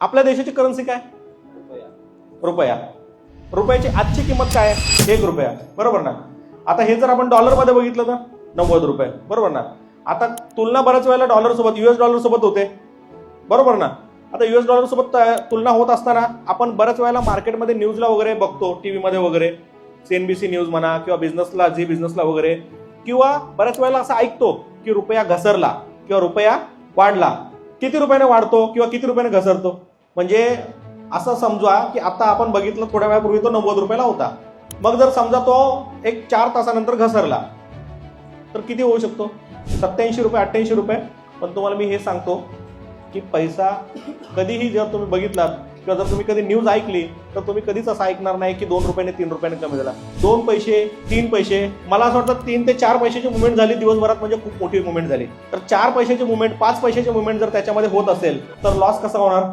आपल्या देशाची करन्सी काय? रुपया. रुपयाची आजची किंमत काय आहे? 1 रुपया. बरोबर ना. आता हे जर आपण डॉलरमध्ये बघितलं तर 90 रुपये. बरोबर ना. आता तुलना बऱ्याच वेळेला डॉलर सोबत US डॉलर सोबत होते. बरोबर ना. आता US डॉलर सोबत तुलना होत असताना आपण बऱ्याच वेळेला मार्केटमध्ये न्यूजला वगैरे बघतो, टीव्ही मध्ये वगैरे, CNBC न्यूज म्हणा किंवा बिझनेसला, झी बिझनेसला वगैरे, किंवा बऱ्याच वेळेला असं ऐकतो की रुपया घसरला किंवा रुपया वाढला. किती रुपयाने वाढतो किंवा किती रुपयाने घसरतो? म्हणजे असं समजा की आता आपण बघितलं थोड्या वेळापूर्वी तो 90 रुपयाला होता. मग जर समजा तो एक 4 तासानंतर घसरला तर किती होऊ शकतो? 87 रुपये, 88 रुपये. पण तुम्हाला मी हे सांगतो की पैसा कधीही जर तुम्ही बघितलात किंवा जर तुम्ही कधी न्यूज ऐकली तर तुम्ही कधीच असं ऐकणार नाही की 2 रुपयाने 3 रुपयाने कमी झाला. 2 पैसे, 3 पैसे, मला असं वाटतं 3 ते 4 पैशाची मुवमेंट झाली दिवसभरात म्हणजे खूप मोठी मुवमेंट झाली. तर 4 पैशाची मुवमेंट, 5 पैशाची मुवमेंट जर त्याच्यामध्ये होत असेल तर लॉस कसा होणार?